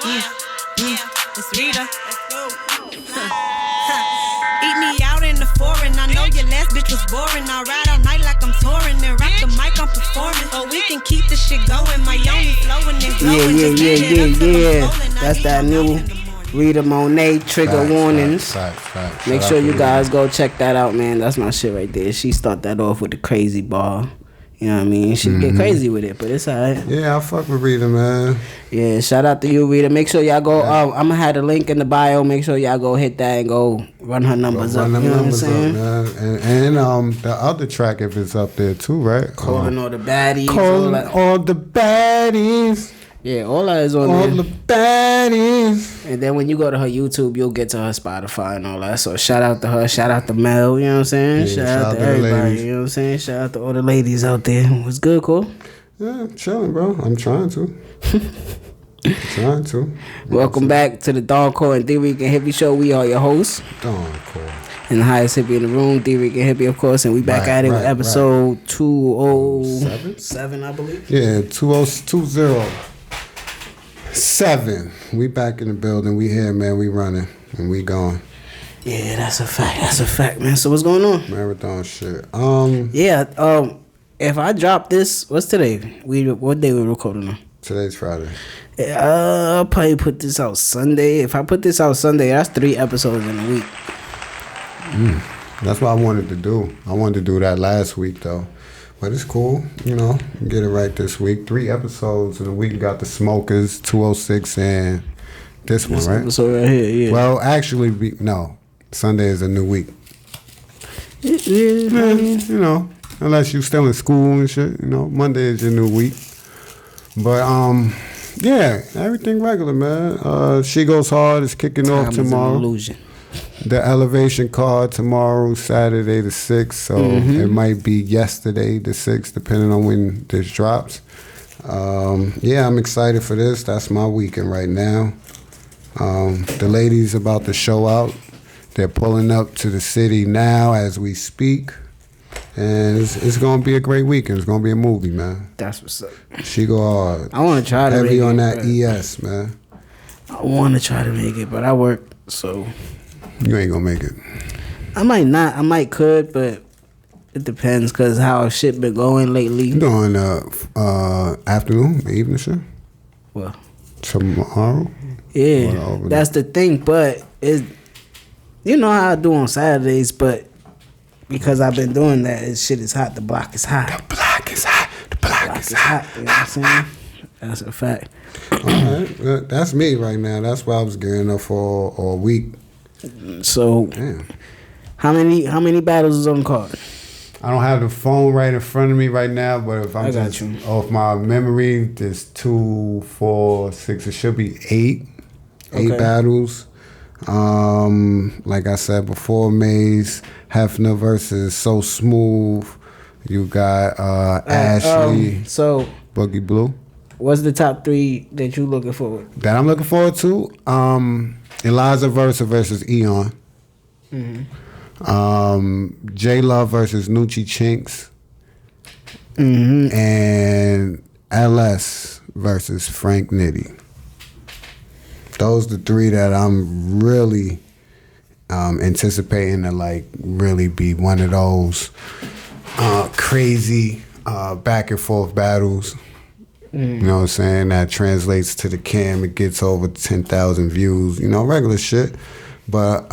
It's Rita. Eat me out in the foreign. I know your last bitch was boring. I ride all night like I'm touring and rock the mic, I'm performing. Oh, we can keep this shit going. My only flowing and glowing. Yeah. That's that new Rita Mone trigger warnings. Make sure you guys go check that out, man. That's my shit right there. She start that off with the crazy bar. You know what I mean? She get crazy with it, but it's alright. Yeah, I fuck with Rita, man. Yeah, shout out to you, Rita. Make sure y'all go. I'm gonna have the link in the bio. Make sure y'all go hit that and go run her numbers up. You know what I'm saying? And the other track, if it's up there too, right? Calling all the baddies. Calling all the baddies. Yeah, all that is on all there. All the baddies. And then when you go to her YouTube, you'll get to her Spotify and all that. So shout out to her. Shout out to Mel. You know what I'm saying? Yeah, shout out to everybody. You know what I'm saying? Shout out to all the ladies out there. What's good, Cole? Yeah, I'm chilling, bro. I'm trying to. Welcome back to the Don Cole and Dricanhippie show. We are your hosts. Don Cole. And the highest hippie in the room, Dricanhippie, of course. And we back at it with episode 207, I believe. Yeah, 207. We back in the building. We here, man. We running and we going. Yeah, that's a fact. That's a fact, man. So what's going on? Marathon shit. If I drop this, what's today? What day we recording on? Today's Friday. I'll probably put this out Sunday. If I put this out Sunday, that's 3 episodes in a week. That's what I wanted to do. I wanted to do that last week though. But it's cool, you know, get it right this week. 3 episodes in a week. Got the Smokers, 206, and this one, right? Episode right here, yeah. Well, actually, no. Sunday is a new week. Yeah, you know, unless you still in school and shit, you know, Monday is your new week. But, yeah, everything regular, man. She Goes Hard is kicking off tomorrow. An illusion. The Elevation card tomorrow, Saturday the 6th. So it might be yesterday the 6th, depending on when this drops. Yeah, I'm excited for this. That's my weekend right now. The ladies about to show out. They're pulling up to the city now as we speak. And it's going to be a great weekend. It's going to be a movie, man. That's what's up. She Go Hard. I want to try to make it. Heavy on that ES, man. I want to try to make it, but I work, so... You ain't gonna make it. I might not. I might could, but it depends because how shit been going lately. You doing afternoon, evening shit? Well, tomorrow. Yeah, that's the thing. But you know how I do on Saturdays, but because I've been doing that, shit is hot. The block is hot. The block is hot. The block is hot. You know what I'm saying? That's a fact. All right, that's me right now. That's what I was gearing up for all week. So, damn. How many battles is on the card? I don't have the phone right in front of me right now, but if I'm just off my memory, there's 2, 4, 6. It should be 8 battles. Like I said before, Maze Hefner versus So Smooth. You got Ashley. So Boogie Blue. What's the top 3 that you looking forward? That I'm looking forward to. Eliza versus Eon. J Love versus Nucci Chinks. And LS versus Frank Nitty. Those the 3 that I'm really anticipating to like really be one of those crazy back and forth battles. You know what I'm saying? That translates to the cam. It gets over 10,000 views. You know, regular shit. But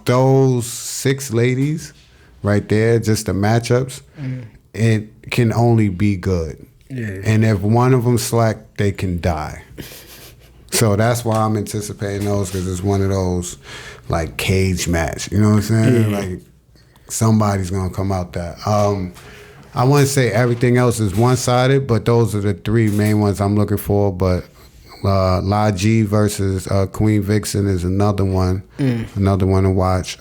those 6 ladies right there, just the matchups, it can only be good. Yeah. And if one of them slack, they can die. So that's why I'm anticipating those, because it's one of those like cage match. You know what I'm saying? Yeah. Like somebody's gonna come out that. I wouldn't say everything else is one-sided, but those are the 3 main ones I'm looking for. But La G versus Queen Vixen is another one to watch.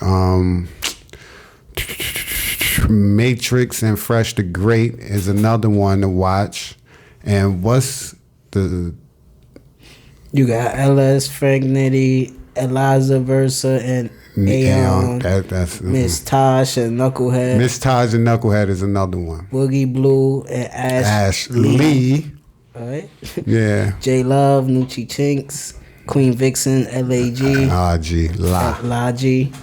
Matrix and Fresh the Great is another one to watch. And what's the... You got LS, Frank Nitty, Eliza Versa, and Aeon. That's Miss Taj and Knucklehead. Miss Taj and Knucklehead is another one. Boogie Blue and Ashley. All right. Yeah. J Love, Nucci Chinks, Queen Vixen, LAG, Laji,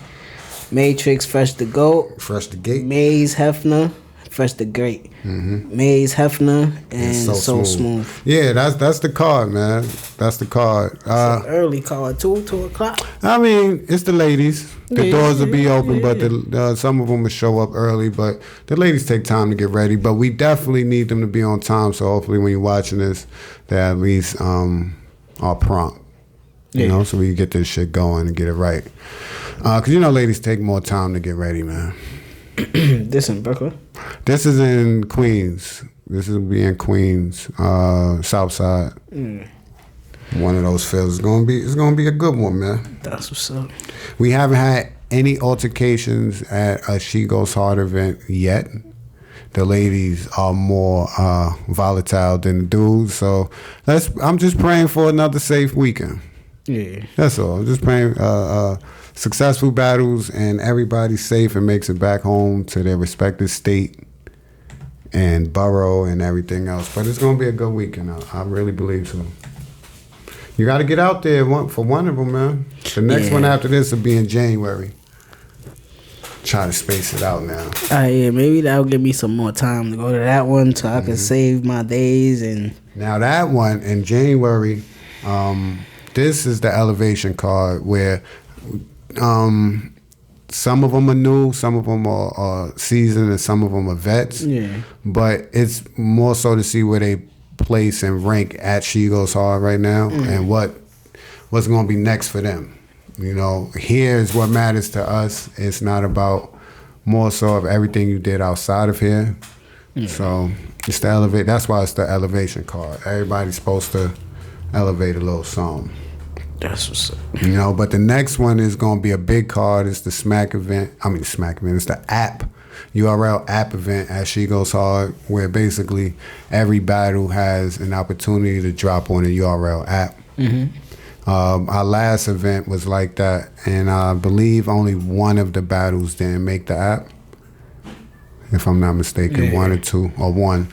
Matrix, Fresh the Goat, Fresh the Gate, Maze Hefner, Fresh the Great, Maze Hefner, and So Smooth. Yeah, that's the card, man. That's the card. Early card, 2 o'clock. I mean, it's the ladies. The doors will be open, but some of them will show up early. But the ladies take time to get ready. But we definitely need them to be on time. So hopefully, when you're watching this, they at least are prompt. You know, so we can get this shit going and get it right. Because ladies take more time to get ready, man. This in Brooklyn? This is in Queens. This will be in Queens, South Side. One of those fields. It's gonna be a good one, man. That's what's up. We haven't had any altercations at a She Goes Hard event yet. The ladies are more volatile than the dudes, so I'm just praying for another safe weekend. Yeah, that's all. I'm just praying successful battles and everybody's safe and makes it back home to their respective state and borough and everything else. But it's gonna be a good weekend. I really believe so. You got to get out there for one of them, man. The next one after this will be in January. Try to space it out now. Maybe that'll give me some more time to go to that one so I can save my days. And now that one in January, this is the elevation card where some of them are new, some of them are seasoned, and some of them are vets. Yeah. But it's more so to see where they place and rank at She Goes Hard right now and what's going to be next for them. Here's what matters to us. It's not about more so of everything you did outside of here. So it's the elevate. That's why it's the elevation card. Everybody's supposed to elevate a little something. That's what's up. But the next one is going to be a big card. It's the Smack event. It's the app. URL app event at She Goes Hard, where basically every battle has an opportunity to drop on a URL app. Our last event was like that, and I believe only one of the battles didn't make the app, if I'm not mistaken, one or two, or one.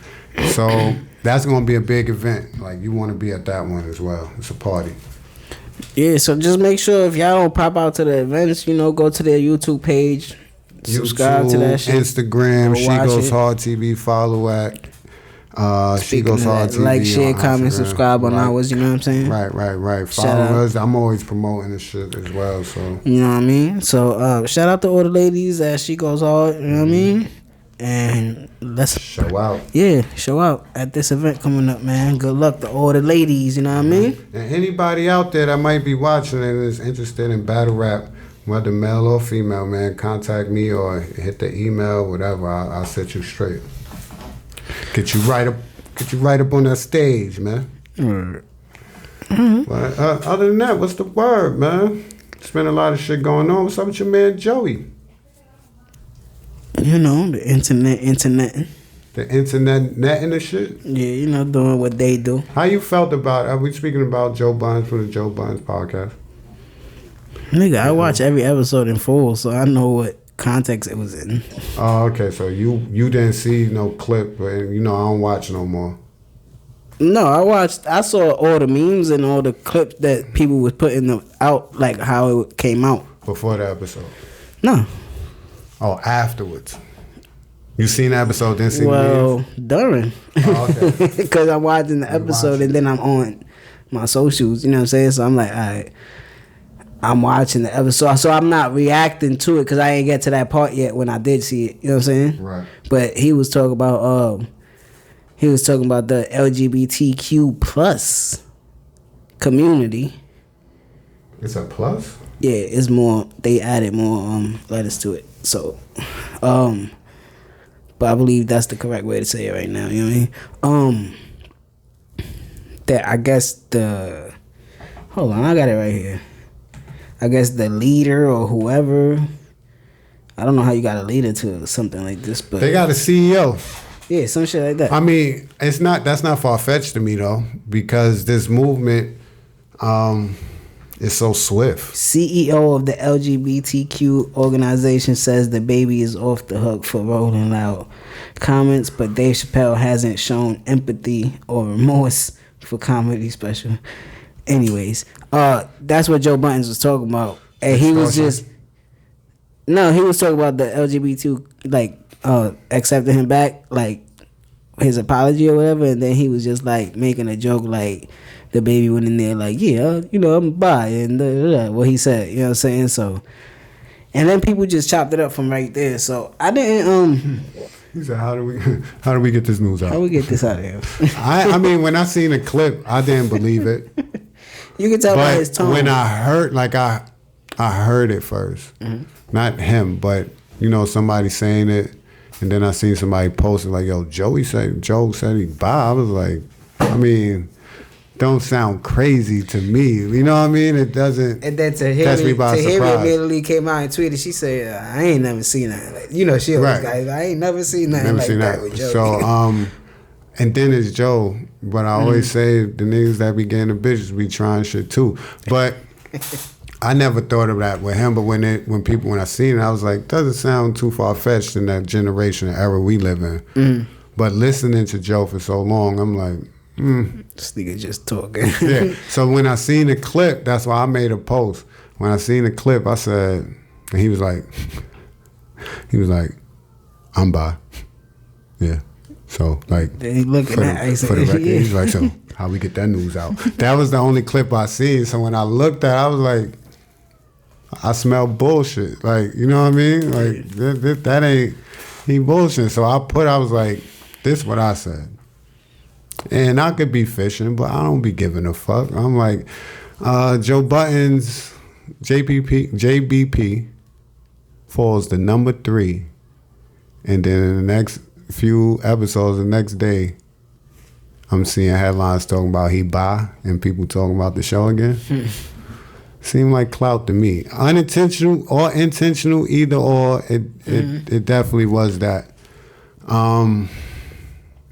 So that's going to be a big event. Like, you want to be at that one as well. It's a party. Yeah, so just make sure if y'all don't pop out to the events, go to their YouTube page. Subscribe to that shit. Instagram, She Goes Hard TV, follow at She Goes Hard TV. Like, share, comment, subscribe on ours, you know what I'm saying? Right. Follow us. I'm always promoting this shit as well, so. You know what I mean? So, shout out to all the ladies at She Goes Hard, you know what I mean? And let's show out. Yeah, show out at this event coming up, man. Good luck to all the ladies, you know what I mean? And anybody out there that might be watching and is interested in battle rap, whether male or female, man, contact me or hit the email, whatever. I'll set you straight. Get you right up on that stage, man. But other than that, what's the word, man? There's been a lot of shit going on. What's up with your man Joey? The internet. The internet netting and shit? Yeah, doing what they do. How you felt about, are we speaking about Joe Buns for the Joe Buns podcast? Nigga, I watch every episode in full, so I know what context it was in. Oh, okay. So you didn't see no clip, but I don't watch no more. No, I saw all the memes and all the clips that people was putting out, like how it came out. Before the episode? No. Oh, afterwards. You seen the episode, didn't see the memes? During. Oh, okay. Because I'm watching the episode and then I'm on my socials, you know what I'm saying? So I'm like, all right. I'm watching the episode, so I'm not reacting to it because I ain't get to that part yet when I did see it. You know what I'm saying? Right. But he was talking about the LGBTQ plus community. It's a plus? Yeah, it's more. They added more letters to it. So, but I believe that's the correct way to say it right now. You know what I mean? That I guess hold on, I got it right here. I guess the leader or whoever, I don't know how you got a leader to something like this, but they got a CEO. Yeah, some shit like that. I mean, that's not far fetched to me though, because this movement, It's so swift. CEO of the LGBTQ organization says the baby is off the hook for rolling out comments, but Dave Chappelle hasn't shown empathy or remorse for comedy special. Anyways, that's what Joe Buttons was talking about, and he was just he was talking about the LGBT like accepting him back, like his apology or whatever, and then he was just like making a joke like. The baby went in there like, yeah, you know, I'm bi, and what he said, you know what I'm saying? So, and then people just chopped it up from right there. So I didn't. He said, "How do we get this news out? How we get this out of here?" I mean, when I seen the clip, I didn't believe it. You can tell by his tone. When I heard, like I heard it first, not him, but you know, somebody saying it, and then I seen somebody posting like, "Yo, Joe said he bi." I was like, I mean. Don't sound crazy to me. You know what I mean? It doesn't catch me by surprise. Tahiri immediately came out and tweeted. She said, I ain't never seen that. Like, you know, she always got, I ain't never seen that that with Joe. So, and then it's Joe. But I always say the niggas that be getting the bitches be trying shit too. But I never thought of that with him. But when I seen it, I was like, doesn't sound too far-fetched in that generation, era we live in. But listening to Joe for so long, I'm like, this nigga just talking. Yeah. So when I seen the clip, that's why I made a post. When I seen the clip, I said, and he was like, I'm bi. Yeah. So like, then he looking for at the record, he's like, so how we get that news out? That was the only clip I seen. So when I looked at it, I was like, I smell bullshit. Like, you know what I mean? Like that ain't he bullshit. So I was like, this is what I said. And I could be fishing, but I don't be giving a fuck. I'm like, Joe Buttons, JBP falls to number 3. And then in the next few episodes, the next day, I'm seeing headlines talking about he bi and people talking about the show again. Seemed like clout to me. Unintentional or intentional, either or, it definitely was that.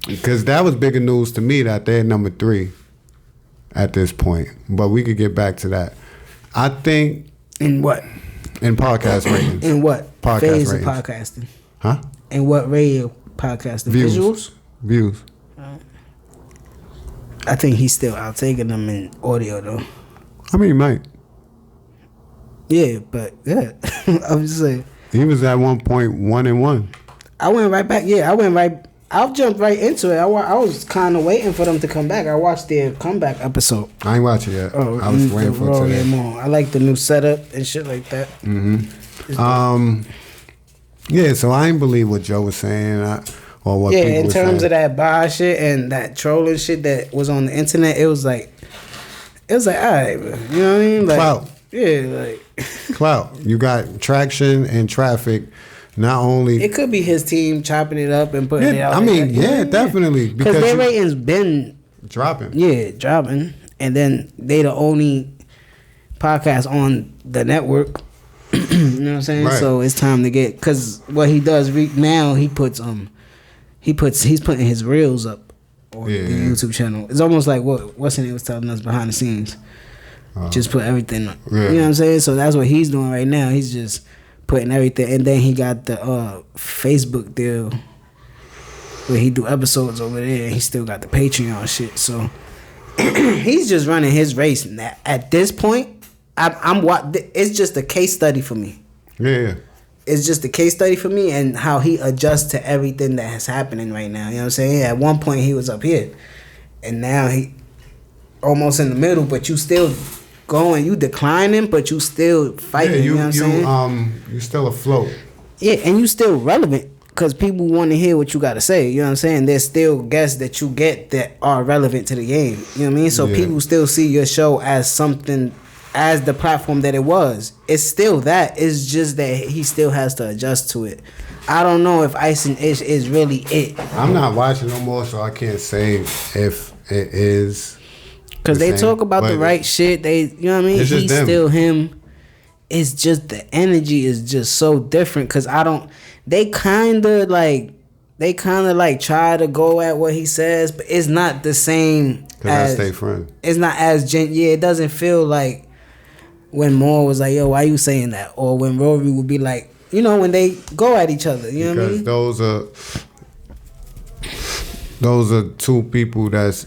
Because that was bigger news to me that they're number 3 at this point. But we could get back to that. I think... In what? In podcast ratings. In what? Podcast phase ratings. Of podcasting? Huh? In what radio podcasting? Views. Visuals? Views. I think he's still outtaking them in audio, though. I mean, he might. Yeah, but yeah. I'm just saying. He was at 1.1-1. I went right back. Yeah, I jumped right into it. I was kind of waiting for them to come back. I watched their comeback episode. I ain't watch it yet. I was waiting for it today. I like the new setup and shit like that. Yeah, so I ain't believe what Joe was saying or what people in were terms saying. of that buy shit and that trolling shit that was on the internet, it was like, all right, bro. You know what I mean? Like, clout. Yeah, like clout. You got traction and traffic. Not only it could be his team chopping it up and putting it out. I mean, definitely because their ratings been dropping. Yeah, dropping, and then they the only podcast on the network. You know what I'm saying? Right. So it's time to get, because what he does now, he's putting his reels up on the YouTube channel. It's almost like what's his name was telling us behind the scenes. Just put everything up. Yeah. You know what I'm saying? So that's what he's doing right now. He's just putting everything, and then he got the Facebook deal where he do episodes over there, and he still got the Patreon shit. So he's just running his race. Now, at this point, it's just a case study for me. Yeah. It's just a case study for me, and how he adjusts to everything that is happening right now. You know what I'm saying? At one point he was up here, and now he almost in the middle, but you still going, you declining, but you still fighting. You know what I'm saying? You still afloat. Yeah, and you still relevant, because people want to hear what you got to say. You know what I'm saying? There's still guests that you get that are relevant to the game. You know what I mean? So people still see your show as something, as the platform that it was. It's still that. It's just that he still has to adjust to it. I don't know if Ice and Ish is really it. I'm not watching no more, so I can't say if it is. Because they talk about the right shit. You know what I mean? He's still him. It's just the energy is just so different. Because they kind of like try to go at what he says, but it's not the same. Because I stay friend. It's not as it doesn't feel like when Mone was like, yo, why you saying that? Or when Rory would be like, you know, when they go at each other, you know what I mean? Those are two people that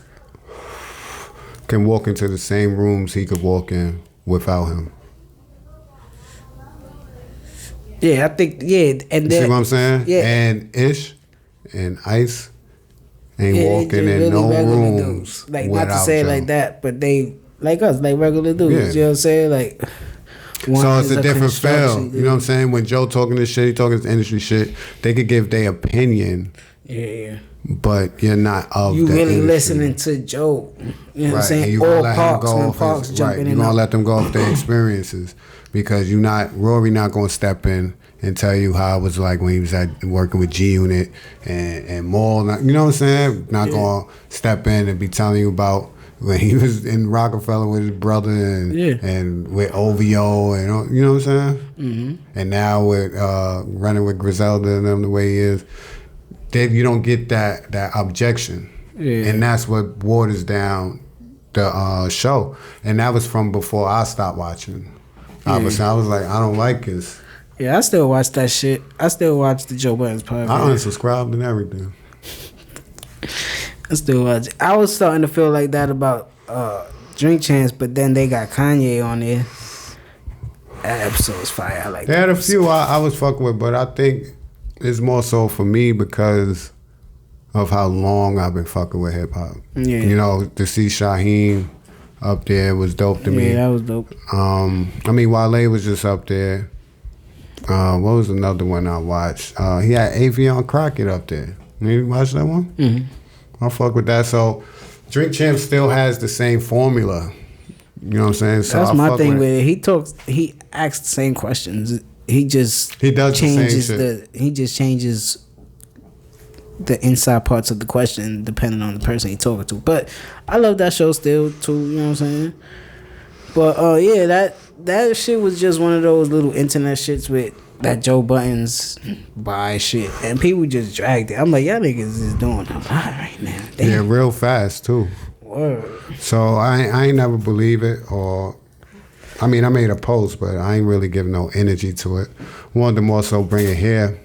can walk into the same rooms he could walk in without him. Yeah, I think, yeah. And you see what I'm saying? Yeah. And Ish and Ice ain't walking in no rooms. Like, not to say it like that, but they, like us, like regular dudes. Yeah. You know what I'm saying? Like, so it's a different feel. You know what I'm saying? When Joe talking this shit, he talking this industry shit, they could give their opinion. Yeah. But you're not of you the really industry. Listening to Joe. You know what I'm saying? And you All let Parks, him go when off Parks his, jumping right. in. You're gonna let them go off their experiences because Rory not gonna step in and tell you how it was like when he was working with G Unit and Mole. You know what I'm saying? Not gonna step in and be telling you about when he was in Rockefeller with his brother and with OVO and you know what I'm saying? Mm-hmm. And now with running with Griselda and them the way he is, then you don't get that objection. Yeah. And that's what waters down the show. And that was from before I stopped watching. I was like, I don't like this. Yeah, I still watch that shit. I still watch the Joe Buttons podcast. I unsubscribed and everything. I still watch it. I was starting to feel like that about Drink Champs, but then they got Kanye on there. That episode's fire. I like they that. Had a few I was fucking with, but I think it's more so for me because of how long I've been fucking with hip hop. Yeah. You know, to see Shaheem up there was dope to me. Yeah, that was dope. I mean, Wale was just up there. What was another one I watched? He had Avion Crockett up there. You watch that one? Mm-hmm. I fuck with that. So, Drink Champ still has the same formula. You know what I'm saying? So that's my thing with it. He asks the same questions. He just changes the inside parts of the question depending on the person he's talking to. But I love that show still too, you know what I'm saying? But yeah, that shit was just one of those little internet shits with that Joe Buttons buy shit. And people just dragged it. I'm like, y'all niggas is doing a lot right now. Damn. Yeah, real fast too. Word. So I ain't never believe it or I mean I made a post but I ain't really giving no energy to it. Wanted to more so bring it here.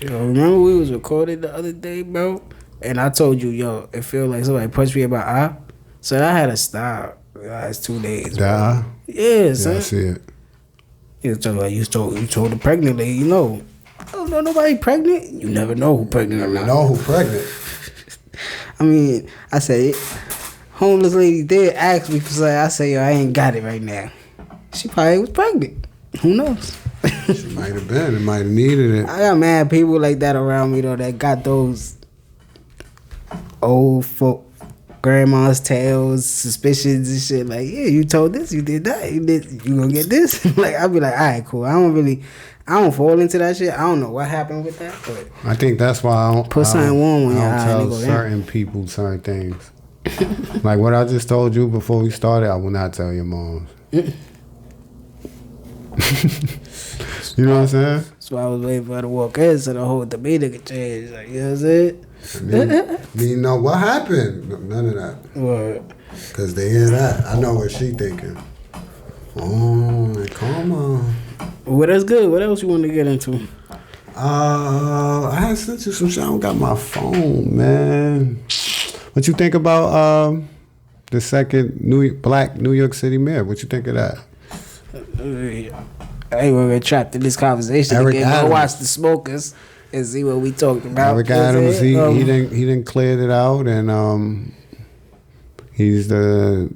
Yo, remember we was recording the other day, bro? And I told you, yo, it feel like somebody punched me in my eye. So I had to stop the last 2 days. Yeah, son. I see it. You told the pregnant lady, you know. I don't know nobody pregnant. You never know who pregnant or not. You know who pregnant. I mean, I said, homeless lady did ask me for something. I said, yo, I ain't got it right now. She probably was pregnant. Who knows? She might have been. It might have needed it. I got mad people like that around me, though, that got those old folk grandma's tales, suspicions and shit. Like, yeah, you told this, you did that, you gonna get this. Like, I'll be like, all right, cool. I don't fall into that shit. I don't know what happened with that, but I think that's why I don't put something warm on your eye. I don't tell certain people certain things. Like what I just told you before we started, I will not tell your moms. You know what I'm saying? That's why I was waiting for her to walk in so the whole demeanor could change. Like, you know what I'm saying? You know what happened? None of that. What? Because they hear that. I know what she thinking. Oh, come on. Well, that's good. What else you want to get into? I had sent you some shit. I don't got my phone, man. What you think about the second black New York City mayor? What you think of that? I ain't gonna get trapped in this conversation Eric again. Adams. Go watch the Smokers and see what we talking about. Eric Adams, he didn't clear it out, and he's the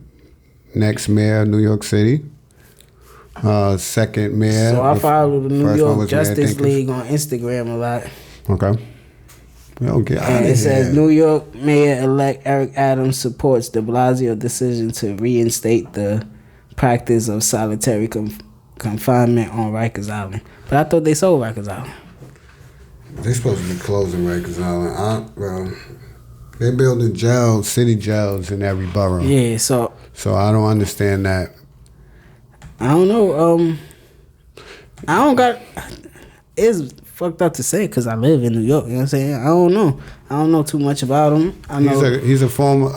next mayor of New York City. Second mayor. So I follow the New York Justice League on Instagram a lot. Okay. Well, get out and of it says here. New York Mayor-elect Eric Adams supports de Blasio decision to reinstate the practice of solitary confinement on Rikers Island. But I thought they sold Rikers Island. They supposed to be closing Rikers Island. Well, they're building jails, city jails in every borough. Yeah, so I don't understand that. I don't know. I don't got. It's fucked up to say because I live in New York. You know what I'm saying? I don't know too much about him. I know he's a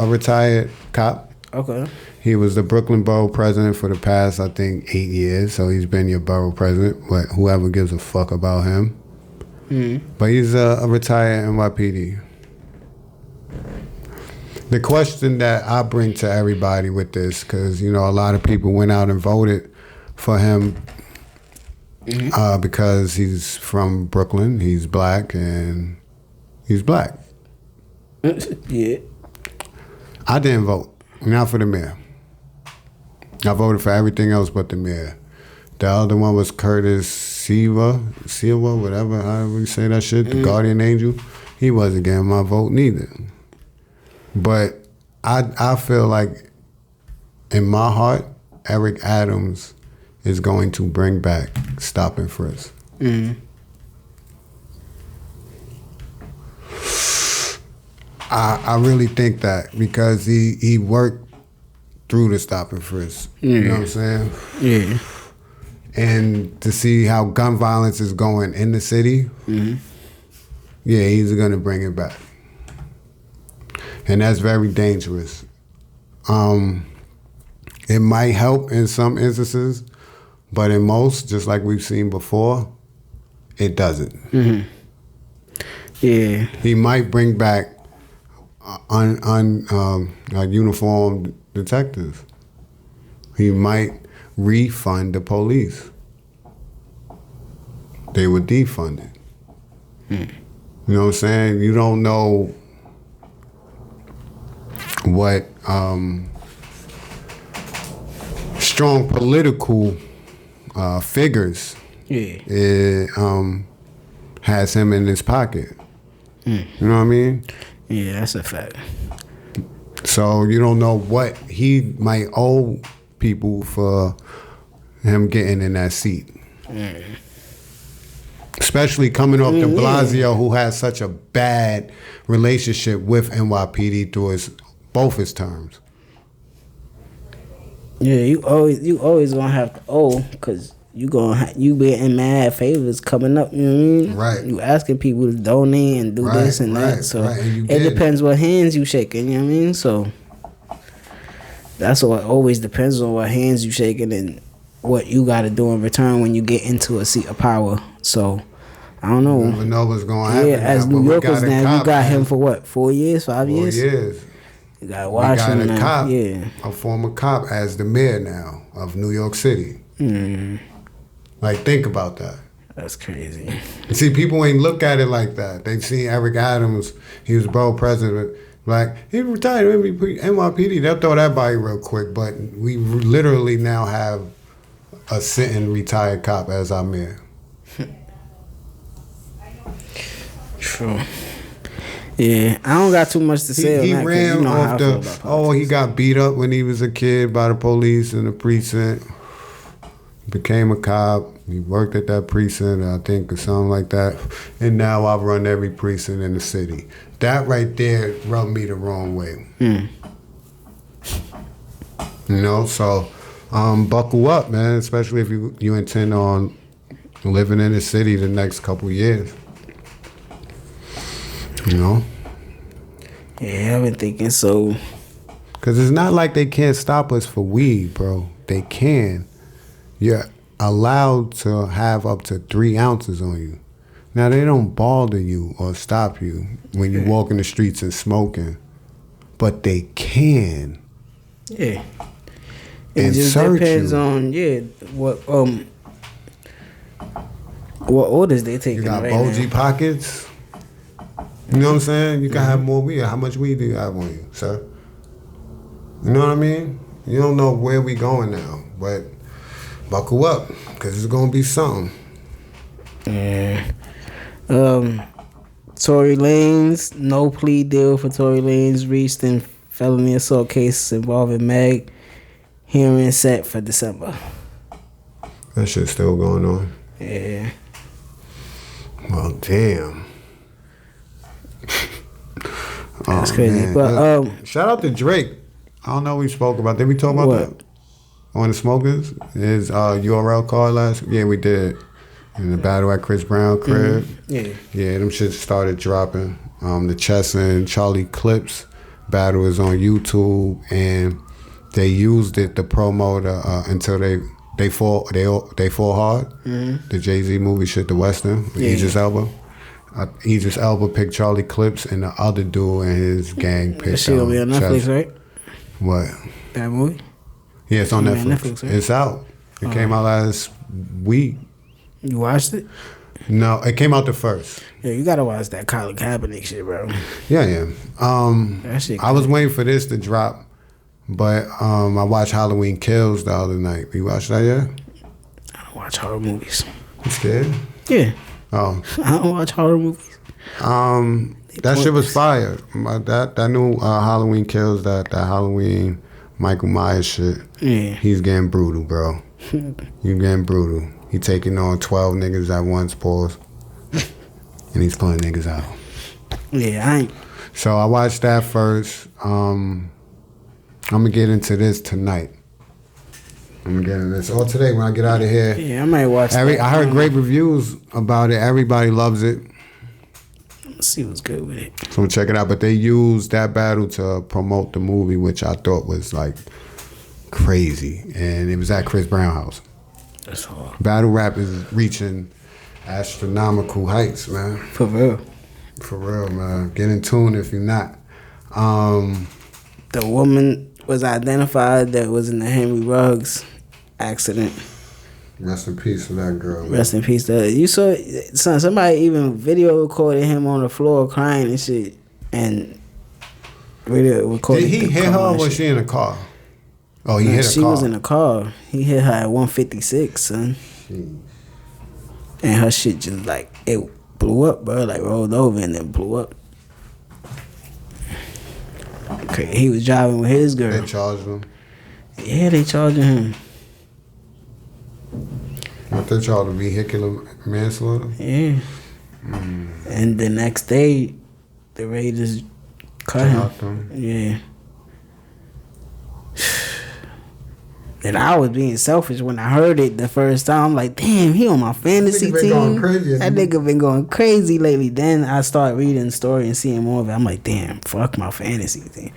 retired cop. Okay. He was the Brooklyn borough president for the past, I think, 8 years. So he's been your borough president. But whoever gives a fuck about him. But he's a retired NYPD. The question that I bring to everybody with this, because, you know, a lot of people went out and voted for him because he's from Brooklyn, he's black, and he's black. Yeah. I didn't vote, not for the mayor. I voted for everything else but the mayor. The other one was Curtis Silva, whatever, however you say that shit, the guardian angel. He wasn't getting my vote neither. But I feel like in my heart, Eric Adams is going to bring back stop and frisk. I really think that because he worked through the stop and frisk. You know what I'm saying? Yeah. And to see how gun violence is going in the city, yeah, he's gonna bring it back. And that's very dangerous. It might help in some instances, but in most, just like we've seen before, it doesn't. Yeah. He might bring back uniformed detectives. He might refund the police. They were defunded. You know what I'm saying? You don't know what strong political figures has him in his pocket. You know what I mean? Yeah, that's a fact. So you don't know what he might owe people for him getting in that seat. Especially coming off de Blasio, who has such a bad relationship with NYPD through both his terms. Yeah, you always gonna have to owe, because you be in mad favors coming up. You know what I mean? Right. You asking people to donate and do this and that. So and it depends what hands you shaking. You know what I mean? So that's what always depends on what hands you shaking and what you got to do in return when you get into a seat of power. So I don't know. You never know what's going to happen. Yeah, as New Yorkers now, you got him for what? 4 years, 5 years? 4 years. You got to watch him now. Cop, yeah, a former cop, as the mayor now of New York City. Like, think about that. That's crazy. See, people ain't look at it like that. They seen Eric Adams. He was borough president. Like, he retired NYPD. They'll throw that by you real quick. But we literally now have a sitting retired cop as our mayor. True. Yeah, I don't got too much to say He on that. ran You know off he got beat up when he was a kid by the police in the precinct. Became a cop. He worked at that precinct, I think, or something like that. And now I run every precinct in the city. That right there rubbed me the wrong way. You know, so buckle up, man, especially if you intend on living in the city the next couple years. You know? Yeah, I've been thinking so. Because it's not like they can't stop us for weed, bro. They can. You're allowed to have up to 3 ounces on you. Now, they don't bother you or stop you when you walk in the streets and smoking. But they can. Yeah. And It just search depends you. on, what orders they taking You got right bulgy now. pockets. You know what I'm saying? You can have more weed. How much weed do you have on you, sir? You know what I mean? You don't know where we going now, but buckle up, because it's going to be something. Yeah. Tory Lanez, no plea deal for Tory Lanez reached in felony assault case involving Meg. Hearing set for December. That shit's still going on. Yeah. Well, damn. That's crazy. Man. But shout out to Drake. I don't know what we spoke about. Did we talk about What? that? On the Smokers? His URL card last week? Yeah, we did. In the battle at Chris Brown crib. Yeah. Yeah, them shits started dropping. The Chess and Charlie Clips battle is on YouTube, and they used it to promote until they fall hard. Mm-hmm. The Jay-Z movie shit, the Western, Idris Elba. Idris Elba picked Charlie Clips, and the other dude and his gang picked. She gonna be on Netflix, right? What? That movie? Yeah, it's on Netflix. Right? It's out. It came out last week. You watched it? No, it came out the first. Yeah, you gotta watch that Colin Kaepernick shit, bro. Yeah. That shit I was waiting for this to drop, but I watched Halloween Kills the other night. You watched that yet? I don't watch horror movies. You scared? Yeah. Oh. I don't watch horror movies. That shit was fire. That new Halloween Kills, that Halloween Michael Myers shit. Yeah. He's getting brutal, bro. You getting brutal. He taking on 12 niggas at once, pause. And he's pulling niggas out. Yeah, So I watched that first. I'm gonna get into this tonight. Or today when I get out of here. Yeah, I might watch that. I heard great reviews about it. Everybody loves it. Let's see what's good with it. So check it out. But they used that battle to promote the movie, which I thought was like crazy. And it was at Chris Brown house. That's hard. Battle rap is reaching astronomical heights, man. For real. For real, man. Get in tune if you're not. The woman was identified that was in the Henry Ruggs accident. Rest in peace to that girl. Man. Rest in peace to her. You saw somebody even video recorded him on the floor crying and shit, and video recorded. Did he hit her or was she in a car? Oh, he hit a car. She was in a car. He hit her at 156, son. Jeez. And her shit just like it blew up, bro. Like rolled over and then blew up. Okay, he was driving with his girl. They charged him. Yeah, they charging him. What they charged him? Vehicular manslaughter? Yeah. And the next day, the Raiders cut him. Yeah. And I was being selfish when I heard it the first time. I'm like, damn, he on my fantasy team. That nigga been going crazy lately. Then I started reading the story and seeing more of it. I'm like, damn, fuck my fantasy team.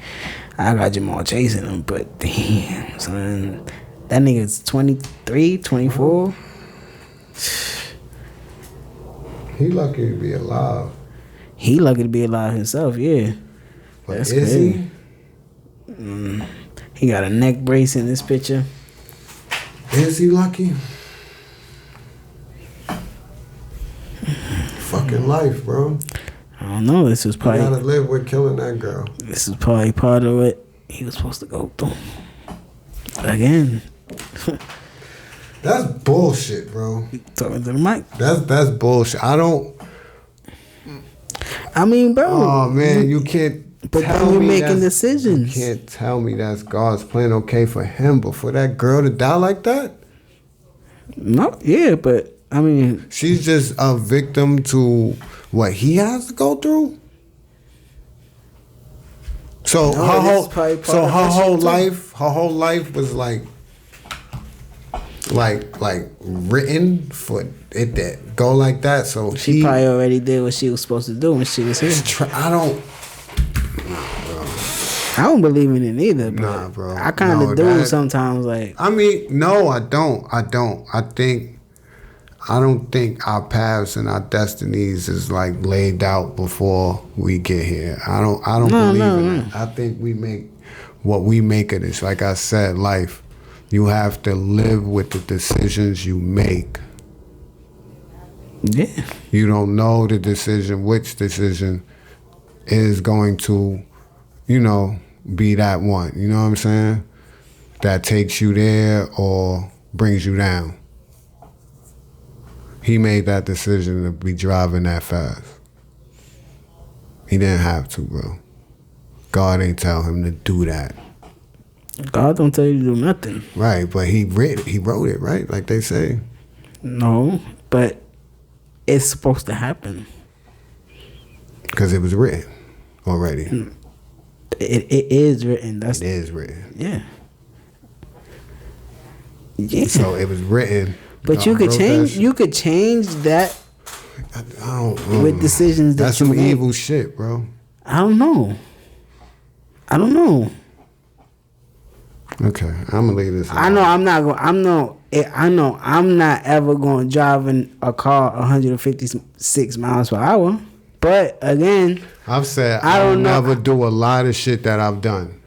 I got Jamal chasing him, but damn, son. That nigga's 23, 24. He lucky to be alive. He lucky to be alive himself, yeah. But that's is crazy. He? He got a neck brace in this picture. Is he lucky? Fucking life, bro. I don't know. This was probably. You gotta live with killing that girl. This is probably part of what he was supposed to go through. Again. That's bullshit, bro. Talking to the mic. That's bullshit. I mean, bro. Oh man, you can't. But then you're making decisions. You can't tell me that's God's plan okay for him, but for that girl to die like that? No, yeah, but I mean, she's just a victim to what he has to go through. So her whole life was like written for it to go like that. So she probably already did what she was supposed to do when she was here. I don't believe in it either, but nah, bro. I kind of do sometimes. Like, I mean, no, I don't. I don't think our paths and our destinies is like laid out before we get here. I don't believe in it. I think we make what we make of this. Like I said, life. You have to live with the decisions you make. Yeah. You don't know which decision is going to, be that one. You know what I'm saying? That takes you there or brings you down. He made that decision to be driving that fast. He didn't have to, bro. God ain't tell him to do that. God don't tell you to do nothing. Right, but he wrote it, right? Like they say. No, but it's supposed to happen. Because it was written already. It is written. It is written. Yeah. Yeah. So it was written. But you could change. You could change that. I don't. With decisions that's you some make. Evil shit, bro. I don't know. Okay, I'm gonna leave this. I know I'm not going. I know I'm not ever going to drive in a car 156 miles per hour. But again, I've said I'll never do a lot of shit that I've done.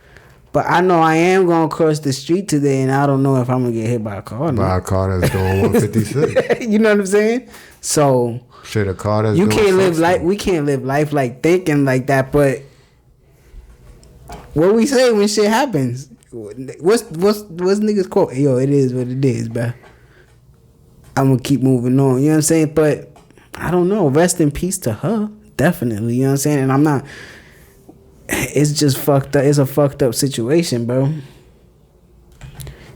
But I know I am going to cross the street today, and I don't know if I'm going to get hit by a car. By a car that's doing 156. You know what I'm saying? So shit, a car that's you doing can't live 60. life. We can't live life like thinking like that. But what we say when shit happens? What's niggas quote? Yo, it is what it is, bro. I'm gonna keep moving on. You know what I'm saying? But I don't know. Rest in peace to her. Definitely. You know what I'm saying? And I'm not. It's just fucked up. It's a fucked up situation, bro.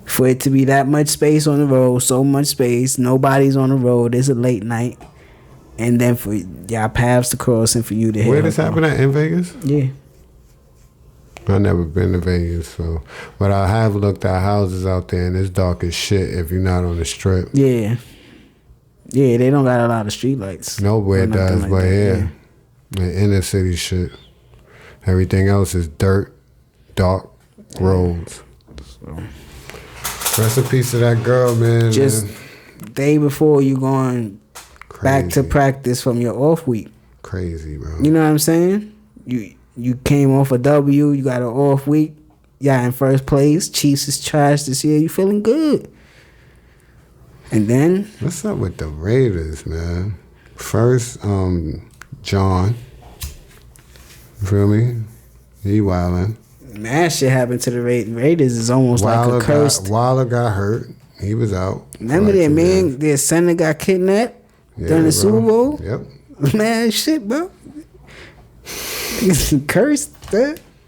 For it to be that much space on the road, so much space, nobody's on the road. It's a late night, and then for y'all paths to cross and for you to hit. Where this happened at in Vegas? Yeah. I've never been to Vegas, so but I have looked at houses out there, and it's dark as shit if you're not on the strip. Yeah. Yeah, they don't got a lot of street lights. Nowhere does, like but yeah, the inner city shit. Everything else is dirt, dark roads. So. Rest in peace to that girl, man. Just day before you going back to practice from your off week. Crazy, bro. You know what I'm saying? You came off a W. You got an off week. Yeah, in first place. Chiefs is trash this year. You feeling good. And then what's up with the Raiders, man? First, John. You feel me? He wildin'. Man, shit happened to the Raiders. Is almost Wilder like a curse. Wilder got hurt. He was out. Remember that man? Their center got kidnapped during the Super Bowl. Yep. Man, shit, bro. Cursed.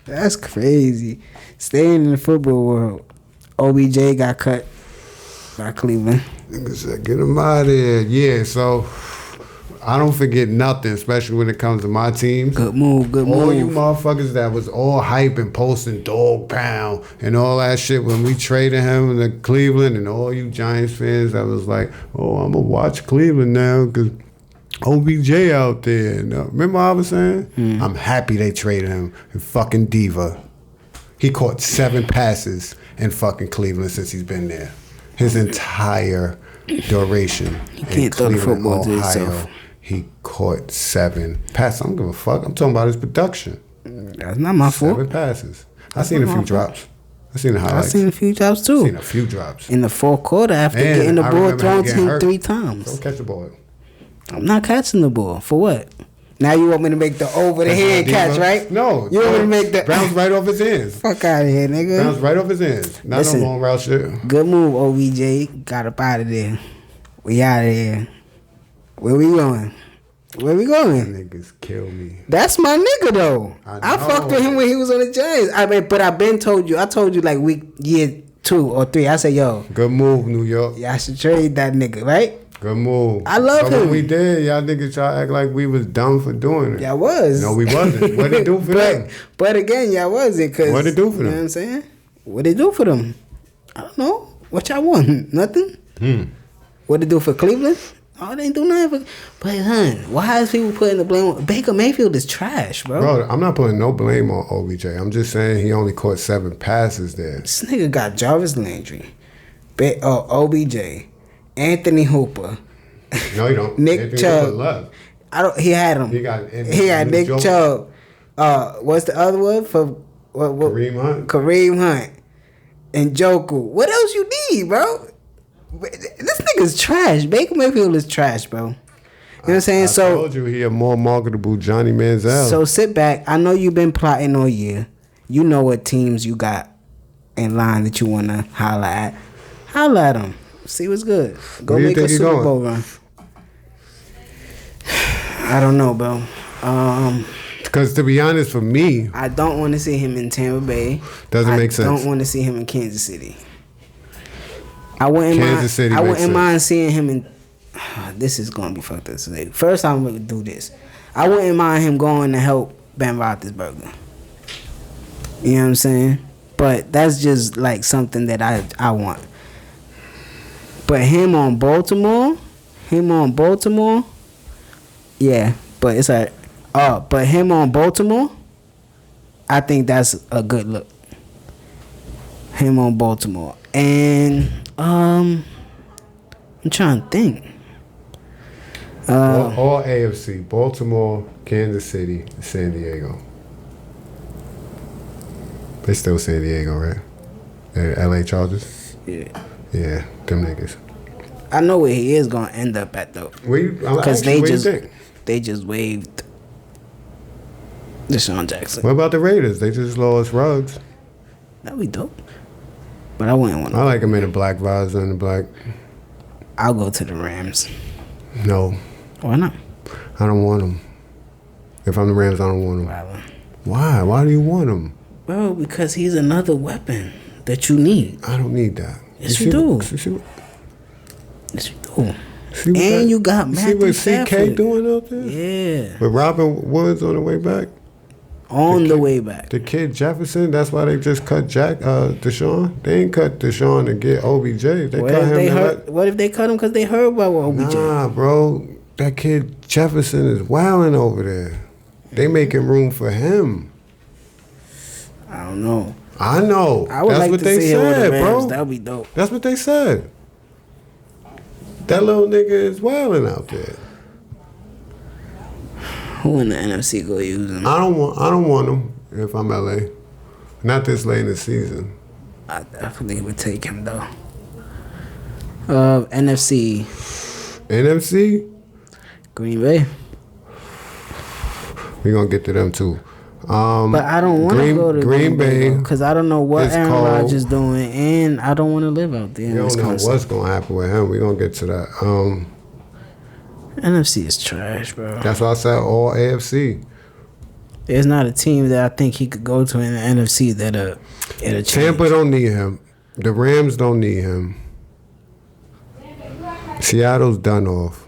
That's crazy. Staying in the football world. OBJ got cut by Cleveland. Niggas said, get him out of here. Yeah, so I don't forget nothing, especially when it comes to my team. Good move. All you motherfuckers that was all hype and posting dog pound and all that shit when we traded him to Cleveland, and all you Giants fans that was like, oh, I'm going to watch Cleveland now because OBJ out there. Remember what I was saying? I'm happy they traded him. And fucking diva. He caught 7 passes in fucking Cleveland since he's been there. His entire duration. He can't throw the football to himself. He caught 7 passes. I don't give a fuck. I'm talking about his production. That's not my fault. 7 passes. I seen a few drops. I seen the highlights. I seen a few drops too. I seen a few drops. In the fourth quarter after getting the ball thrown to him 3 times. Don't catch the ball. I'm not catching the ball. For what? Now you want me to make the over the head catch, right? No. You want me to make the bounce right off his hands. Fuck out of here, nigga. Bounce right off his hands. Not no long route shit. Good move, OBJ. Got up out of there. We out of here. Where we going? Niggas kill me. That's my nigga though. I fucked with him when he was on the Giants. I mean, but I been told you. I told you like year 2 or 3. I said, yo, good move, New York. Y'all should trade that nigga, right? Good move. I love him. When we did, y'all niggas try to act like we was dumb for doing it. Y'all was. No, we wasn't. What it do for them? But again, y'all wasn't. What it do for them? You know what I'm saying? What it do for them? I don't know. What y'all want? Nothing? What it do for Cleveland? Oh, they ain't do nothing. But, why is people putting the blame on... Baker Mayfield is trash, bro. Bro, I'm not putting no blame on OBJ. I'm just saying he only caught 7 passes there. This nigga got Jarvis Landry, OBJ, Anthony Hooper. No, he don't. Nick Chubb. He had him. He got Nick Chubb. What's the other one for? What? Kareem Hunt and Joku. What else you need, bro? This nigga's trash. Baker Mayfield is trash, bro. You know what I'm saying? I told you he a more marketable Johnny Manziel. So sit back. I know you've been plotting all year. You know what teams you got in line that you want to holler at. Holler at them. See what's good. Go make a Super Bowl run. I don't know, bro. Because to be honest, for me, I don't want to see him in Tampa Bay. Doesn't make sense. I don't want to see him in Kansas City. I wouldn't mind seeing him in. This is gonna be fucked up today. First, I'm gonna do this. I wouldn't mind him going to help Ben Roethlisberger. You know what I'm saying? But that's just like something that I want. But him on Baltimore, yeah. But it's like, but him on Baltimore, I think that's a good look. Him on Baltimore. And I'm trying to think. All AFC. Baltimore, Kansas City, San Diego. They still San Diego, right? They're LA Chargers? Yeah. Yeah, them niggas. I know where he is going to end up at, though. Because they just waived Deshaun Jackson. What about the Raiders? They just lost Ruggs. That'd be dope. But I wouldn't want to. I like him in a black visor and a black. I'll go to the Rams. No. Why not? I don't want him. If I'm the Rams, I don't want him. Wow. Why? Why do you want him? Bro, because he's another weapon that you need. I don't need that. Yes, you do. Yes, you do. And you got Matthew Stafford. See what CK doing out there? Yeah. With Robin Woods on the way back? The way back. The kid Jefferson, that's why they just cut Deshaun. They ain't cut Deshaun to get OBJ. They cut him. What if they cut him because they heard about OBJ? Nah, bro. That kid Jefferson is wilding over there. They making room for him. I don't know. I know. I would That's like what to they see him with the said, Rams. bro. That would be dope. That's what they said. That little nigga is wilding out there. Who in the NFC go use him? I don't want him if I'm LA. Not this late in the season. I definitely would take him though. NFC. NFC? Green Bay. We're gonna get to them too. But I don't want to go to Green Bay because I don't know what Aaron Rodgers doing, and I don't want to live out there. You don't know what's gonna happen with him. We're gonna get to that. NFC is trash, bro. That's why I said all AFC. There's not a team that I think he could go to in the NFC that'll change. Tampa don't need him. The Rams don't need him. Seattle's done off.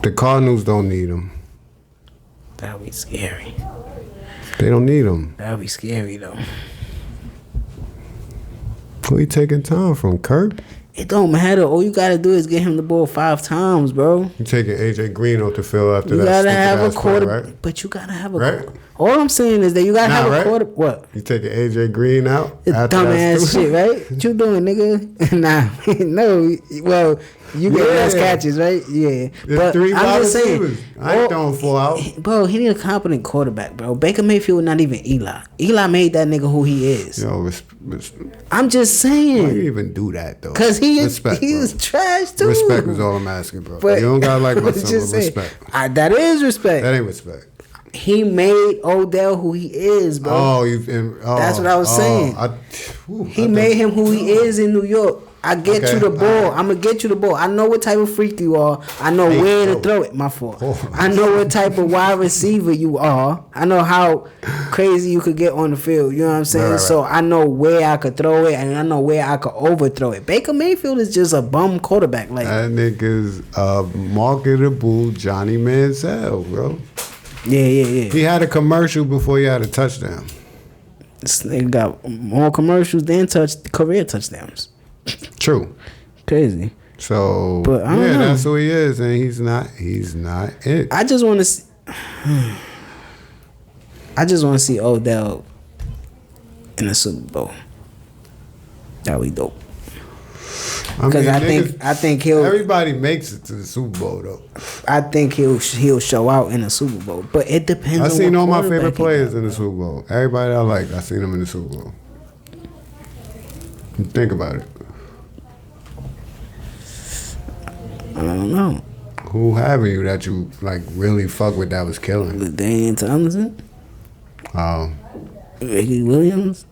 The Cardinals don't need him. That would be scary. They don't need him. That would be scary, though. Who you taking time from, Kirk? It don't matter. All you got to do is get him the ball 5 times, bro. You taking AJ Green off the field after that. You got to have a quarter. Right? But you got to have a right? All I'm saying is that you got to have a quarter. What? You taking AJ Green out? It's dumbass shit, right? What you doing, nigga? Nah. No. Well, you get less catches, right? Yeah. But I'm just saying. I ain't throwing 4 out. Bro, he need a competent quarterback, bro. Baker Mayfield not even Eli. Eli made that nigga who he is. Yo, I'm just saying. Why you even do that, though? Because he is trash, too. Respect is all I'm asking, bro. But you don't got to like myself, but respect. That is respect. That ain't respect. He made Odell who he is, bro. That's what I was saying. He made him who he is in New York. I get you the ball. I'm going to get you the ball. I know what type of freak you are. I know where to throw it. My fault. I know what type of wide receiver you are. I know how crazy you could get on the field. You know what I'm saying? Right. So I know where I could throw it, and I know where I could overthrow it. Baker Mayfield is just a bum quarterback. Like that nigga's a marketable Johnny Manziel, bro. Yeah. He had a commercial before he had a touchdown. This nigga got more commercials than career touchdowns. True. Crazy. So, but I don't know. That's who he is, and he's not it. I just want to see. I just want to see Odell in the Super Bowl. That would be dope. Because I think he'll. Everybody makes it to the Super Bowl though. I think he'll show out in the Super Bowl, but it depends. I've seen all my favorite players in the Super Bowl. Everybody I like, I seen them in the Super Bowl. Think about it. I don't know. Who have you that you like really fuck with that was killing? Daniel Tomlinson. Ricky Williams.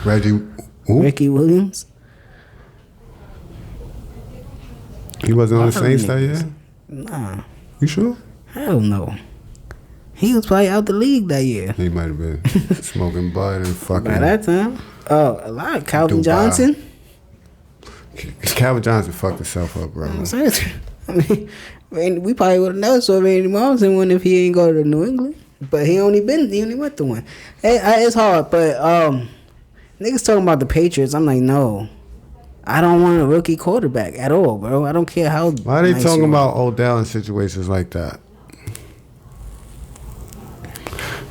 Ricky Williams. He wasn't on the Saints that year? Nah. You sure? Hell no. He was probably out the league that year. He might have been smoking bud and fucking. By that time. Oh, a lot. Calvin Johnson. Calvin Johnson fucked himself up, bro. I mean, we probably would have never saw Randy Moss in one if he ain't go to New England. But he only went to one. It's hard, but niggas talking about the Patriots. I'm like, no. I don't want a rookie quarterback at all, bro. I don't care how. Why are they talking about Odell in situations like that?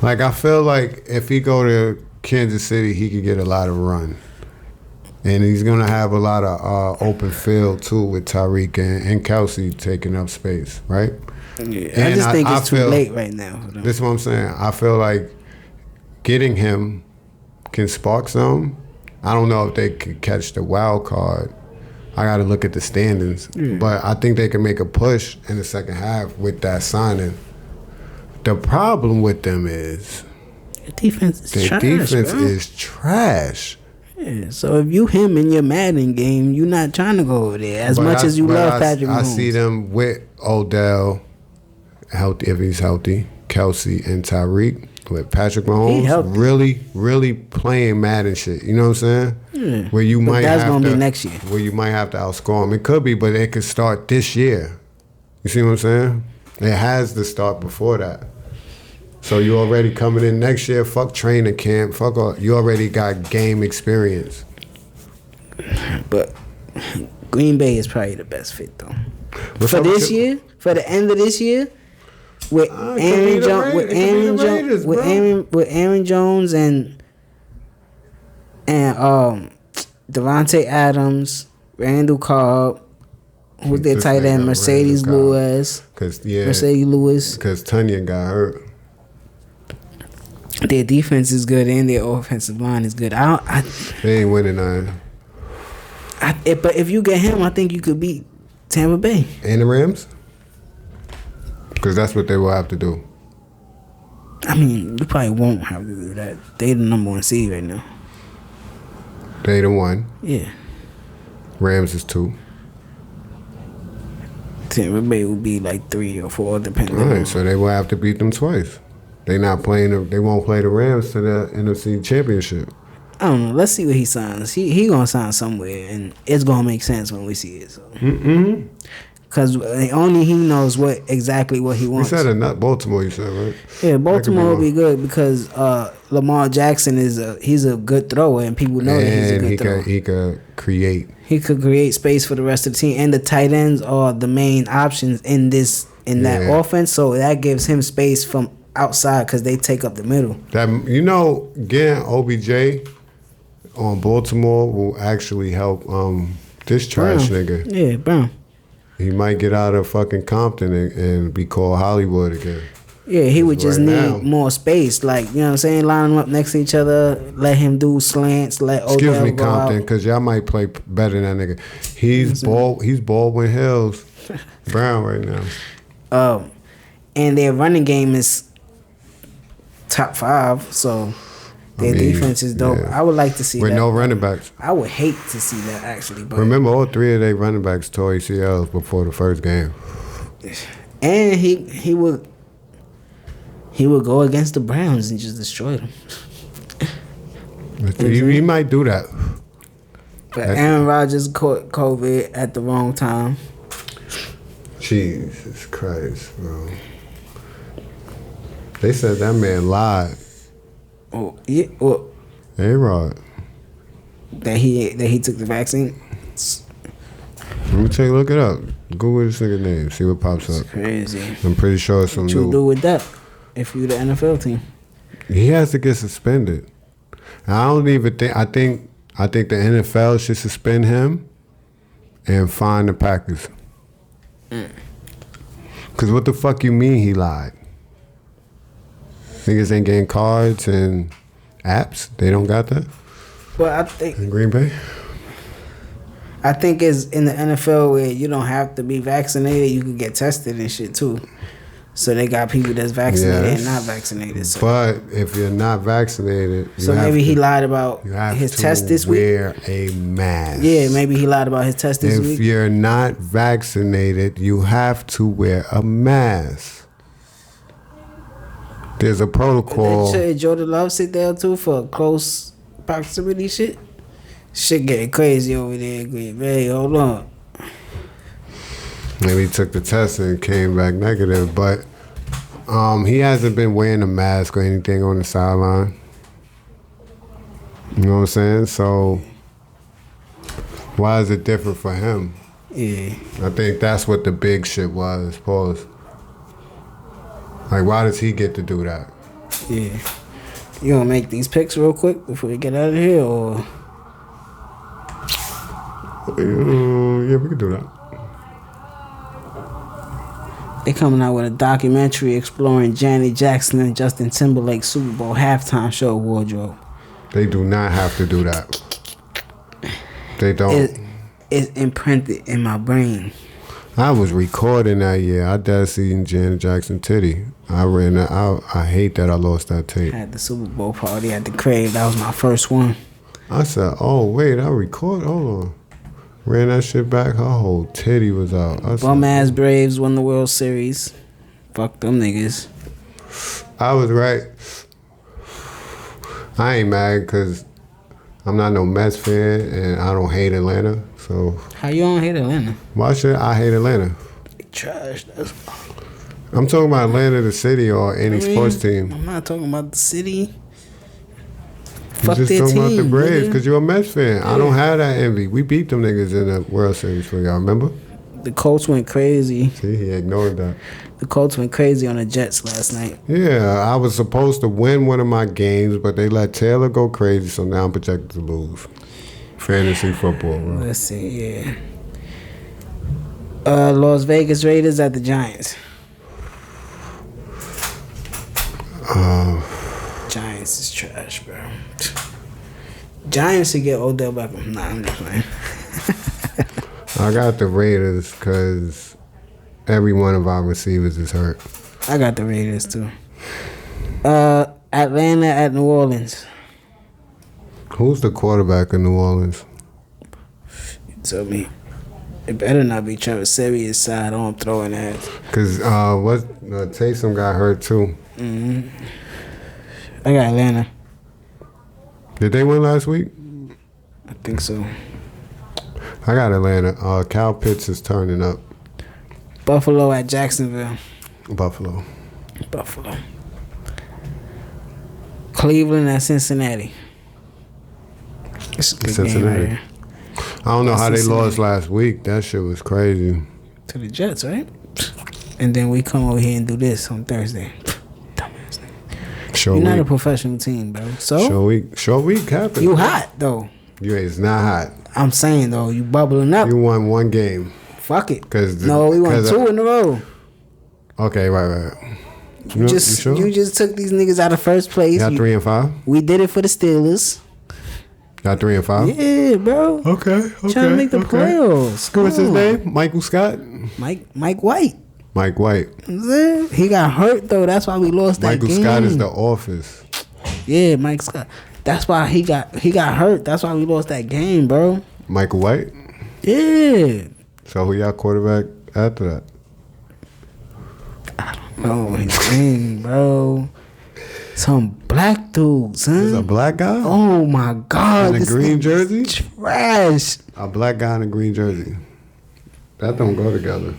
Like, I feel like if he go to Kansas City, he could get a lot of run. And he's going to have a lot of open field, too, with Tyreek and Kelsey taking up space, right? Yeah, and I just think it's too late right now. This is what I'm saying. I feel like getting him can spark some. I don't know if they could catch the wild card. I got to look at the standings. But I think they can make a push in the second half with that signing. The problem with them is the defense is trash. Yeah, so if you him in your Madden game, you're not trying to go over there as much as you love Patrick Mahomes. I see them with Odell, healthy if he's healthy, Kelsey and Tyreek, with Patrick Mahomes really, really playing Madden shit. You know what I'm saying? Yeah. Where you might that's have gonna to be next year. Where you might have to outscore them. It could be, but it could start this year. You see what I'm saying? It has to start before that. So you already coming in next year, fuck training camp, fuck all. You already got game experience. But Green Bay is probably the best fit though. For this year, for the end of this year, with Aaron Jones and Devontae Adams, Randall Cobb, who's their tight end, Mercedes Lewis. Mercedes Lewis. Because Tunyon got hurt. Their defense is good and their offensive line is good. They ain't winning nothing. But if you get him, I think you could beat Tampa Bay. And the Rams? Because that's what they will have to do. I mean, you probably won't have to do that. They the number 1 seed right now. They the 1. Yeah. Rams is 2. Tampa Bay will be like 3 or 4, depending on. All right, so they will have to beat them twice. They not playing. They won't play the Rams to the NFC Championship. I don't know. Let's see what he signs. He gonna sign somewhere, and it's gonna make sense when we see it. So. Because only he knows exactly what he wants. You said not Baltimore. You said right. Yeah, Baltimore will be good because Lamar Jackson he's a good thrower, and people know that he's a good thrower. He could create. He could create space for the rest of the team, and the tight ends are the main options in that offense. So that gives him space from outside because they take up the middle. Getting OBJ on Baltimore will actually help this trash nigga. Yeah, Brown. He might get out of fucking Compton and be called Hollywood again. Yeah, he would just need more space. Like, you know what I'm saying? Line them up next to each other, let him do slants, let Odell Excuse me, go Compton, out. because y'all might play better than that nigga. He's Baldwin Hills Brown right now. And their running game is top 5, so their defense is dope. Yeah. I would like to see with that. No running backs. I would hate to see that actually. But remember, all 3 of their running backs tore ACLs before the first game. And he would go against the Browns and just destroy them. He might do that. But Aaron Rodgers caught COVID at the wrong time. Jesus Christ, bro. They said that man lied. Oh, yeah. Well, A-Rod. That he took the vaccine. Let me look it up. Google this nigga name. See what pops up. Crazy. I'm pretty sure it's some what new. you do with that if you the NFL team? He has to get suspended. I don't even think. I think the NFL should suspend him and fine the Packers. Cause what the fuck you mean he lied? Niggas ain't getting cards and apps. They don't got that. Well, I think in Green Bay. I think it's in the NFL where you don't have to be vaccinated. You can get tested and shit too. So they got people that's vaccinated and not vaccinated. So. But if you're not vaccinated, so maybe he lied about his test this week. Wear a mask. Yeah, maybe he lied about his test this week. If you're not vaccinated, you have to wear a mask. There's a protocol. Should Jordan Love sit there too for close proximity shit? Shit getting crazy over there in Green Bay. Hold on. Maybe he took the test and came back negative, but he hasn't been wearing a mask or anything on the sideline. You know what I'm saying? So why is it different for him? Yeah. I think that's what the big shit was. Pause. Like, why does he get to do that? Yeah. You want to make these picks real quick before we get out of here, or? Yeah, we can do that. They coming out with a documentary exploring Janet Jackson and Justin Timberlake's Super Bowl halftime show wardrobe. They do not have to do that. They don't. It's imprinted in my brain. I was recording that year. I did seen Janet Jackson titty. I ran that out. I hate that I lost that tape. I had the Super Bowl party at the crib. That was my first one. I said, oh, wait, I record? Hold on. Ran that shit back. Her whole titty was out. Bum ass Braves won the World Series. Fuck them niggas. I was right. I ain't mad because I'm not no Mets fan and I don't hate Atlanta. So how you don't hate Atlanta? Why should I hate Atlanta? They trash. I'm talking about Atlanta, the city, or any sports team. I'm not talking about the city. Fuck just talking about the Braves because you're a Mets fan. Yeah. I don't have that envy. We beat them niggas in the World Series for y'all, remember? The Colts went crazy. See, he ignored that. The Colts went crazy on the Jets last night. Yeah, I was supposed to win one of my games, but they let Taylor go crazy, so now I'm projected to lose. Fantasy football, bro. Let's see, yeah. Las Vegas Raiders at the Giants. Giants is trash, bro. Giants should get Odell Beckham. Nah, I'm just playing. I got the Raiders because every one of our receivers is hurt. I got the Raiders too. Atlanta at New Orleans. Who's the quarterback in New Orleans? You tell me. It better not be Trevor Serious side on throwing ass. Because Taysom got hurt too. Mm-hmm. I got Atlanta. Did they win last week? I think so. I got Atlanta. Kyle Pitts is turning up. Buffalo at Jacksonville. Buffalo. Cleveland at Cincinnati. It's a good Cincinnati. game, right? I don't know how they lost last week. That shit was crazy. To the Jets, right? And then we come over here and do this on Thursday. Dumbass nigga. You're not a professional team, bro. So Short week happened. You hot though. You ain't not hot. I'm saying though, you bubbling up. You won one game. Fuck it. No, we won 2 in a row. Okay, right. You just took these niggas out of first place. Got 3 and 5. We did it for the Steelers. Got 3 and 5. Yeah, bro. Okay. Trying to make the playoffs. What's his name? Michael Scott. Mike White. Mike White. He got hurt though. That's why we lost that game. Michael Scott is the Office. Yeah, Mike Scott. That's why he got hurt. That's why we lost that game, bro. Michael White. Yeah. So who y'all quarterback after that? I don't know his name, bro. Some black dude, son. Is a black guy? Oh my God. In a green jersey? Trash. A black guy in a green jersey. That don't go together.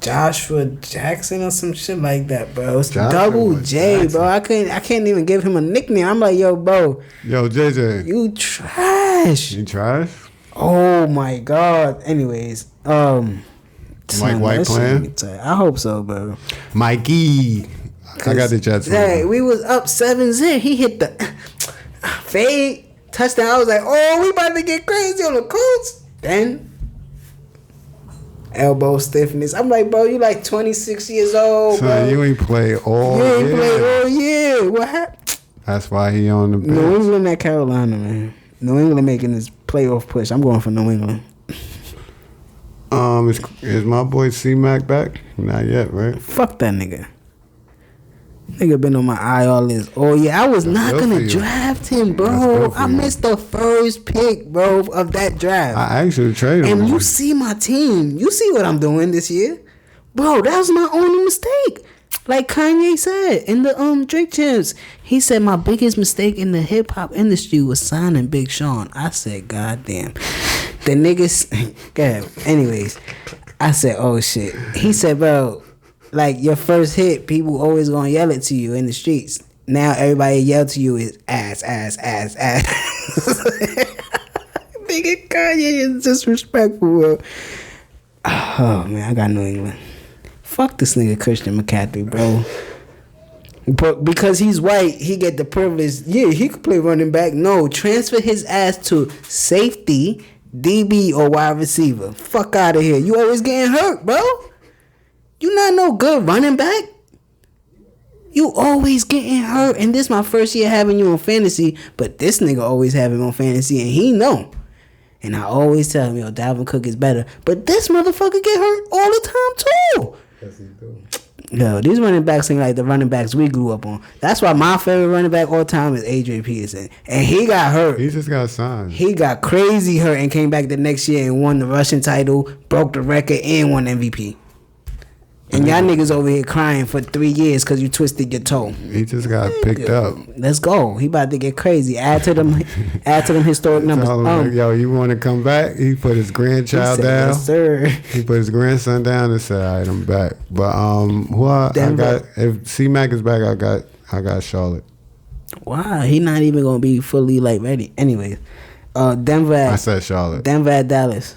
Joshua Jackson or some shit like that, bro. It's Double J, Jackson. Bro. I can't even give him a nickname. I'm like, yo, bro. Yo, JJ. You trash. You trash? Oh my God. Anyways, Mike White playing? I hope so, bro. Mikey. I got the Jets. Hey, we was up 7-0. He hit the fade touchdown. I was like, oh, we about to get crazy on the Colts. Then elbow stiffness. I'm like, bro, you like 26 years old, so bro. You ain't play all year. You ain't play all year. What happened? That's why he on the bench. New England at Carolina, man. New England making this playoff push. I'm going for New England. Is my boy C-Mac back? Not yet, right? Fuck that nigga. Nigga been on my IR list. Oh yeah, I was not gonna draft him, bro. I missed the first pick, bro, of that draft. I actually traded him. And you see my team. You see what I'm doing this year, bro. That was my only mistake. Like Kanye said in the Drake Champs, he said my biggest mistake in the hip hop industry was signing Big Sean. I said, God damn. The niggas. God. Anyways, I said, oh shit. He said, bro. Like, your first hit, people always gonna yell it to you in the streets. Now, everybody yell to you is ass. Nigga, Kanye is disrespectful, bro. Oh, man, I got New England. Fuck this nigga Christian McCaffrey, bro. But because he's white, he get the privilege. Yeah, he could play running back. No, transfer his ass to safety, DB, or wide receiver. Fuck out of here. You always getting hurt, bro. You not no good running back. You always getting hurt. And this my first year having you on fantasy. But this nigga always have him on fantasy. And he know. And I always tell him, yo, Dalvin Cook is better. But this motherfucker get hurt all the time, too. Yes, he do. Yo, these running backs ain't like the running backs we grew up on. That's why my favorite running back all time is Adrian Peterson. And he got hurt. He just got signed. He got crazy hurt and came back the next year and won the rushing title, broke the record, and won MVP. And y'all niggas over here crying for 3 years because you twisted your toe. He just got picked up. Let's go. He about to get crazy. Add to them historic numbers. Yo, you want to come back? He put his grandchild down. Yes, sir. He put his grandson down and said, "All right, I'm back." But I got, if C-Mac is back, I got Charlotte. Wow, he not even gonna be fully like ready. Anyways, Denver. I said Charlotte. Denver at Dallas.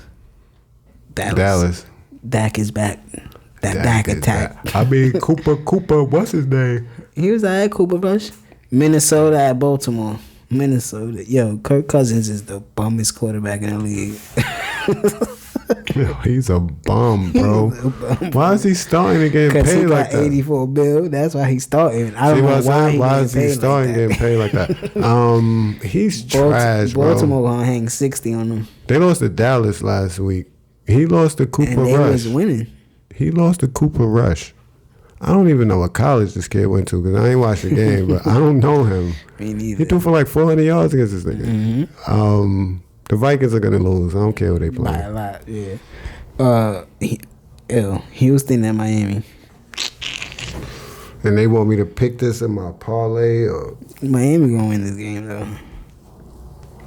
Dallas. Dak is back. That Dak attack. I mean, Cooper, what's his name? He was at Cooper Rush. Minnesota at Baltimore. Minnesota. Yo, Kirk Cousins is the bummest quarterback in the league. Yo, he's a bum, bro. Why is he starting and getting paid like that? He got $84 billion. That's why he's starting. I don't know why is he starting getting paid like that? He's trash, bro. Baltimore gonna hang 60 on him. They lost to Dallas last week. He lost to Cooper Rush. And they was winning. He lost to Cooper Rush. I don't even know what college this kid went to because I ain't watched the game, but I don't know him. Me neither. He threw for like 400 yards against this nigga. Mm-hmm. The Vikings are gonna lose. I don't care who they play. By a lot, yeah. Houston and Miami. And they want me to pick this in my parlay. Miami gonna win this game though.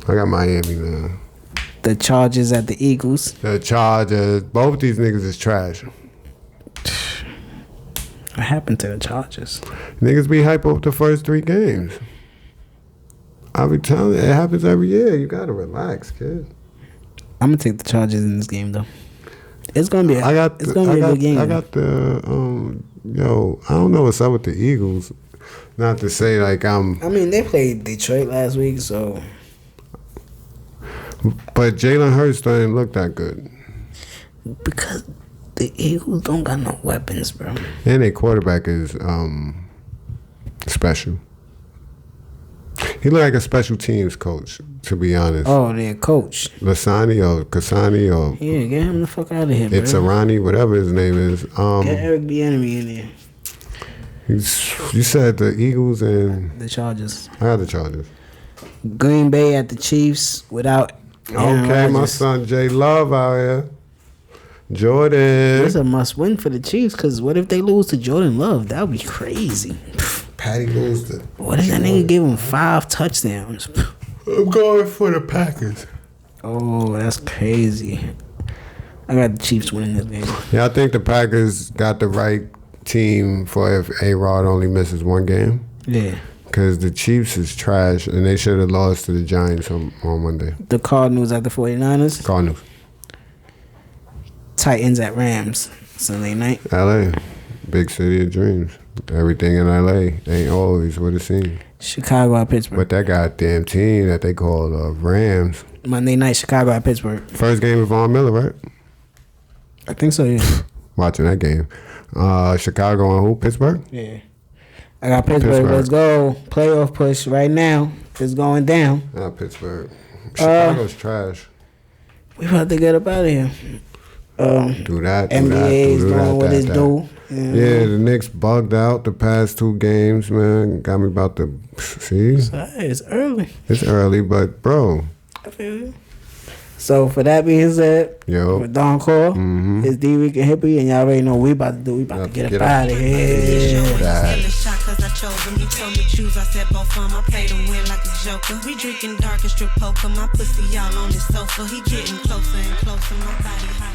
I got Miami now. The Chargers at the Eagles. The Chargers. Both these niggas is trash. What happened to the Chargers? Niggas be hype up the first 3 games. I be telling you, it happens every year. You gotta relax, kid. I'm gonna take the Chargers in this game though. It's gonna be. A good game. I got the. I don't know what's up with the Eagles. Not to say like I'm. I mean, they played Detroit last week, so. But Jalen Hurts didn't look that good. Because the Eagles don't got no weapons, bro. And their quarterback is special. He look like a special teams coach, to be honest. Oh, their coach. Lasani or Kasani or... Yeah, get him the fuck out of here, bro. It's Arani, whatever his name is. Get Eric Bieniemy in there. You said the Eagles and... The Chargers. I got the Chargers. Green Bay at the Chiefs without... Okay, my son J Love out here. Jordan. It's a must win for the Chiefs because what if they lose to Jordan Love? That would be crazy. Patty lose to... What if that nigga give him 5 touchdowns? I'm going for the Packers. Oh, that's crazy. I got the Chiefs winning this game. Yeah, I think the Packers got the right team for if A-Rod only misses 1 game. Yeah. Because the Chiefs is trash, and they should have lost to the Giants on Monday. The Cardinals at the 49ers. Cardinals. Titans at Rams. Sunday night. L.A. Big city of dreams. Everything in L.A. ain't always what it seems. Chicago at Pittsburgh. But that goddamn team that they call Rams. Monday night, Chicago at Pittsburgh. First game with Von Miller, right? I think so, yeah. Watching that game. Chicago and who? Pittsburgh? Yeah. I got Pittsburgh. Let's go. Playoff push right now. It's going down. Pittsburgh. Chicago's trash. We about to get up out of here. Do that. NBA's doing what it's do. Yeah, the Knicks bugged out the past 2 games, man. Got me about to see. It's early. It's early, but bro. I feel you. So for that being said, with Don Cole, it's Dricanhippie, and y'all already know what we about to do. We about to get up out of here. He told me choose, I said both of them. I play to win like a joker. We drinking dark and strip poker. My pussy all on his sofa. He getting closer and closer. My body hot.